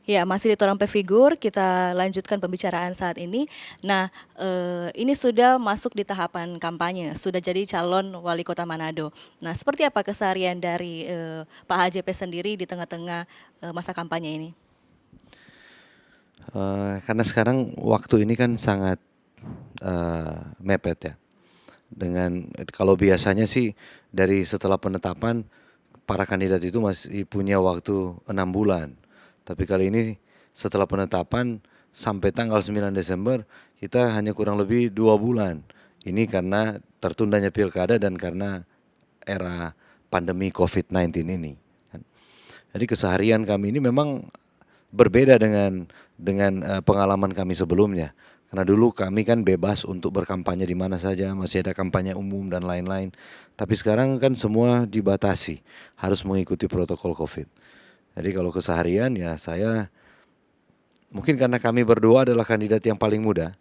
Ya, masih di Torang Figur, kita lanjutkan pembicaraan saat ini. Nah, ini sudah masuk di tahapan kampanye, sudah jadi calon wali kota Manado. Nah, seperti apa keseharian dari Pak HJP sendiri di tengah-tengah masa kampanye ini? Karena sekarang waktu ini kan sangat mepet ya. Dengan kalau biasanya sih dari setelah penetapan para kandidat itu masih punya waktu 6 bulan. Tapi kali ini setelah penetapan sampai tanggal 9 Desember kita hanya kurang lebih 2 bulan. Ini karena tertundanya pilkada dan karena era pandemi COVID-19 ini. Jadi keseharian kami ini memang berbeda dengan pengalaman kami sebelumnya. Karena dulu kami kan bebas untuk berkampanye di mana saja, masih ada kampanye umum dan lain-lain. Tapi sekarang kan semua dibatasi, harus mengikuti protokol COVID. Jadi kalau keseharian ya saya, mungkin karena kami berdua adalah kandidat yang paling muda.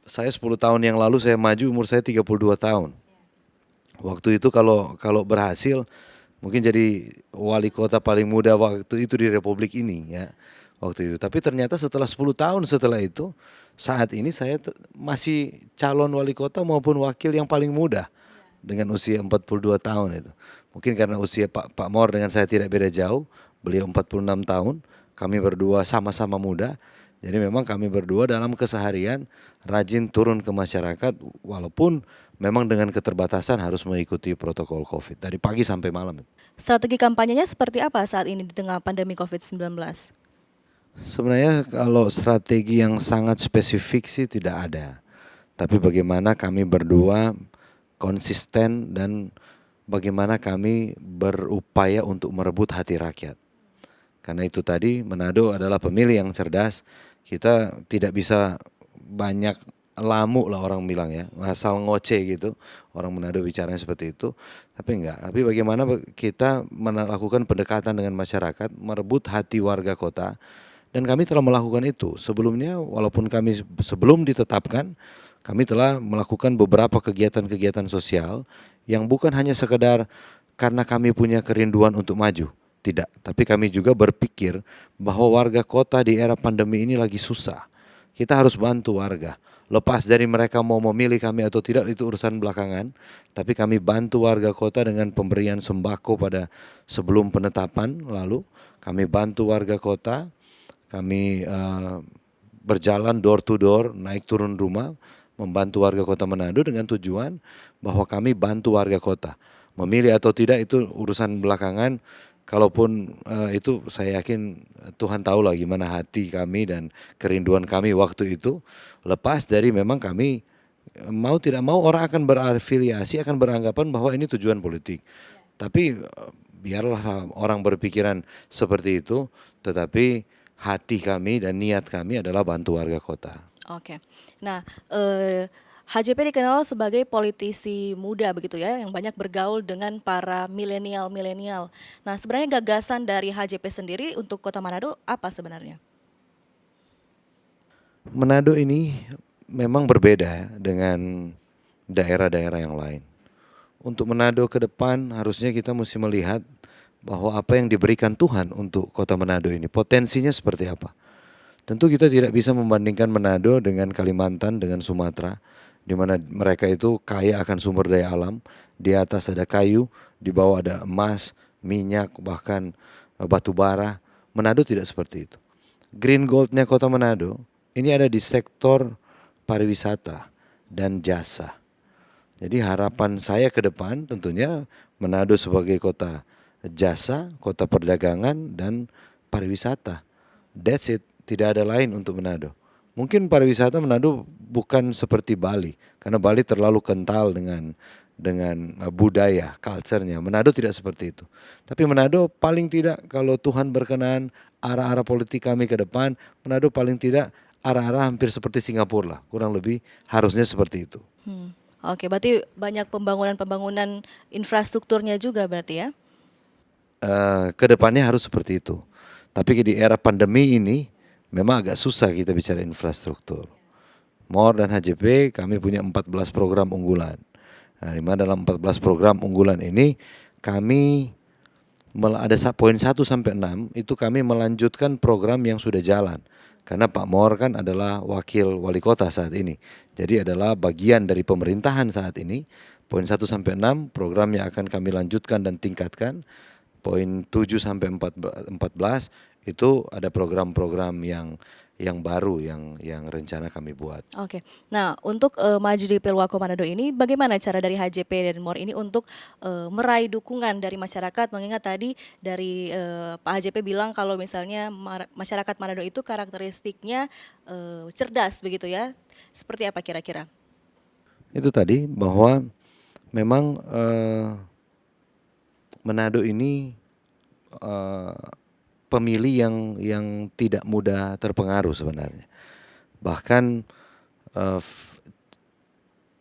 Saya 10 tahun yang lalu saya maju, umur saya 32 tahun. Waktu itu kalau kalau berhasil mungkin jadi wali kota paling muda waktu itu di Republik ini ya. Waktu itu. Tapi ternyata setelah 10 tahun setelah itu, saat ini saya masih calon wali kota maupun wakil yang paling muda dengan usia 42 tahun itu. Mungkin karena usia Pak Mor dengan saya tidak beda jauh, beliau 46 tahun, kami berdua sama-sama muda. Jadi memang kami berdua dalam keseharian rajin turun ke masyarakat walaupun memang dengan keterbatasan harus mengikuti protokol COVID dari pagi sampai malam. Strategi kampanyenya seperti apa saat ini di tengah pandemi COVID-19? Sebenarnya kalau strategi yang sangat spesifik sih tidak ada. Tapi bagaimana kami berdua konsisten dan bagaimana kami berupaya untuk merebut hati rakyat. Karena itu tadi Manado adalah pemilih yang cerdas. Kita tidak bisa banyak lamu lah orang bilang ya, asal ngoceh gitu. Orang Manado bicaranya seperti itu. Tapi enggak. Tapi bagaimana kita melakukan pendekatan dengan masyarakat, merebut hati warga kota. Dan kami telah melakukan itu. Sebelumnya walaupun kami sebelum ditetapkan, kami telah melakukan beberapa kegiatan-kegiatan sosial yang bukan hanya sekedar karena kami punya kerinduan untuk maju. Tidak, tapi kami juga berpikir bahwa warga kota di era pandemi ini lagi susah. Kita harus bantu warga. Lepas dari mereka mau memilih kami atau tidak itu urusan belakangan, tapi kami bantu warga kota dengan pemberian sembako pada sebelum penetapan lalu. Kami bantu warga kota, kami berjalan door to door, naik turun rumah, membantu warga kota Manado dengan tujuan bahwa kami bantu warga kota. Memilih atau tidak itu urusan belakangan. Kalaupun itu saya yakin Tuhan tahu lah gimana hati kami dan kerinduan kami waktu itu. Lepas dari memang kami mau tidak mau orang akan berafiliasi, akan beranggapan bahwa ini tujuan politik. Tapi biarlah orang berpikiran seperti itu, tetapi hati kami dan niat kami adalah bantu warga kota. Oke. Nah, HJP dikenal sebagai politisi muda begitu ya, yang banyak bergaul dengan para milenial-milenial. Nah, sebenarnya gagasan dari HJP sendiri untuk Kota Manado apa sebenarnya? Manado ini memang berbeda dengan daerah-daerah yang lain. Untuk Manado ke depan harusnya kita mesti melihat bahwa apa yang diberikan Tuhan untuk kota Manado ini potensinya seperti apa. Tentu kita tidak bisa membandingkan Manado dengan Kalimantan, dengan Sumatera, di mana mereka itu kaya akan sumber daya alam. Di atas ada kayu, di bawah ada emas, minyak, bahkan batu bara. Manado tidak seperti itu. Green goldnya kota Manado ini ada di sektor pariwisata dan jasa. Jadi harapan saya ke depan tentunya Manado sebagai kota jasa, kota perdagangan dan pariwisata. That's it, tidak ada lain untuk Manado. Mungkin pariwisata Manado bukan seperti Bali, karena Bali terlalu kental dengan budaya, culture-nya. Manado tidak seperti itu. Tapi Manado paling tidak kalau Tuhan berkenan arah-arah politik kami ke depan, Manado paling tidak arah-arah hampir seperti Singapura lah, kurang lebih harusnya seperti itu. Oke, berarti banyak pembangunan-pembangunan infrastrukturnya juga berarti ya? Kedepannya harus seperti itu. Tapi di era pandemi ini memang agak susah kita bicara infrastruktur. MOR dan HJP kami punya 14 program unggulan. Nah, di mana dalam 14 program unggulan ini kami ada poin 1 sampai 6 itu kami melanjutkan program yang sudah jalan. Karena Pak Mor kan adalah wakil wali kota saat ini. Jadi adalah bagian dari pemerintahan saat ini. Poin 1 sampai 6 programnya akan kami lanjutkan dan tingkatkan. Poin 7 sampai 14 itu ada program-program yang baru yang rencana kami buat. Oke. Nah, untuk, maju di Pilwako Manado ini bagaimana cara dari HJP dan MOR ini untuk, meraih dukungan dari masyarakat? Mengingat tadi dari, Pak HJP bilang kalau misalnya masyarakat Manado itu karakteristiknya, cerdas begitu ya. Seperti apa kira-kira? Itu tadi bahwa memang Manado ini pemilih yang tidak mudah terpengaruh sebenarnya. Bahkan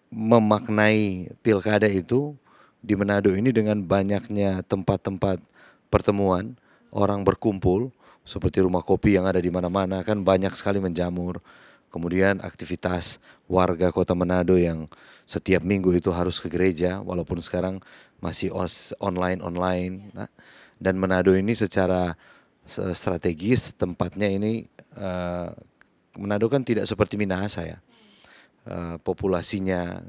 memaknai pilkada itu di Manado ini dengan banyaknya tempat-tempat pertemuan, orang berkumpul seperti rumah kopi yang ada di mana-mana kan banyak sekali menjamur. Kemudian aktivitas warga Kota Manado yang setiap minggu itu harus ke gereja walaupun sekarang masih online. Nah, dan Manado ini secara strategis tempatnya ini Manado kan tidak seperti Minahasa ya. Populasinya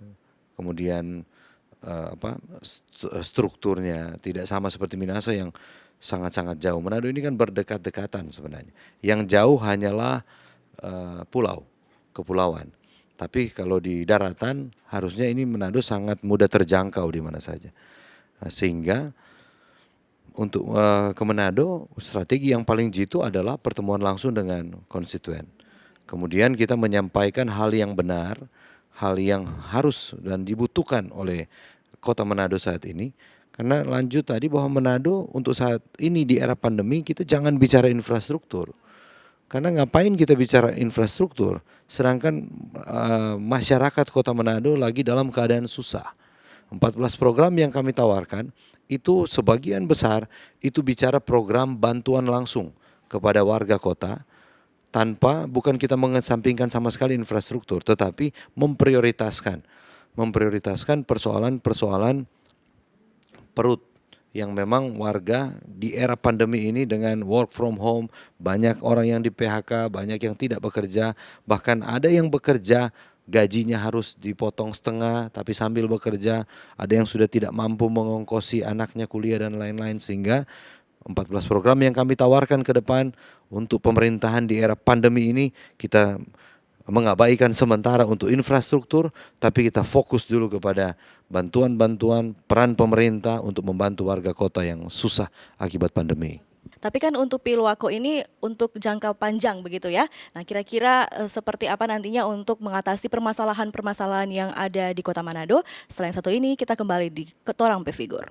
kemudian strukturnya tidak sama seperti Minahasa yang sangat-sangat jauh. Manado ini kan berdekat-dekatan sebenarnya. Yang jauh hanyalah kepulauan. Tapi kalau di daratan harusnya ini Manado sangat mudah terjangkau di mana saja. Sehingga untuk ke Manado strategi yang paling jitu adalah pertemuan langsung dengan konstituen. Kemudian kita menyampaikan hal yang benar, hal yang harus dan dibutuhkan oleh Kota Manado saat ini. Karena lanjut tadi bahwa Manado untuk saat ini di era pandemi kita jangan bicara infrastruktur. Karena ngapain kita bicara infrastruktur sedangkan masyarakat Kota Manado lagi dalam keadaan susah. 14 program yang kami tawarkan itu sebagian besar itu bicara program bantuan langsung kepada warga kota tanpa bukan kita mengesampingkan sama sekali infrastruktur tetapi memprioritaskan persoalan-persoalan perut yang memang warga di era pandemi ini dengan work from home, banyak orang yang di PHK, banyak yang tidak bekerja, bahkan ada yang bekerja gajinya harus dipotong setengah tapi sambil bekerja, ada yang sudah tidak mampu mengongkosi anaknya kuliah dan lain-lain sehingga 14 program yang kami tawarkan ke depan untuk pemerintahan di era pandemi ini kita mengabaikan sementara untuk infrastruktur, tapi kita fokus dulu kepada bantuan-bantuan peran pemerintah untuk membantu warga kota yang susah akibat pandemi. Tapi kan untuk Pilwako ini untuk jangka panjang begitu ya. Nah, kira-kira seperti apa nantinya untuk mengatasi permasalahan-permasalahan yang ada di Kota Manado? Selain satu ini kita kembali di Ketorang Pefigur.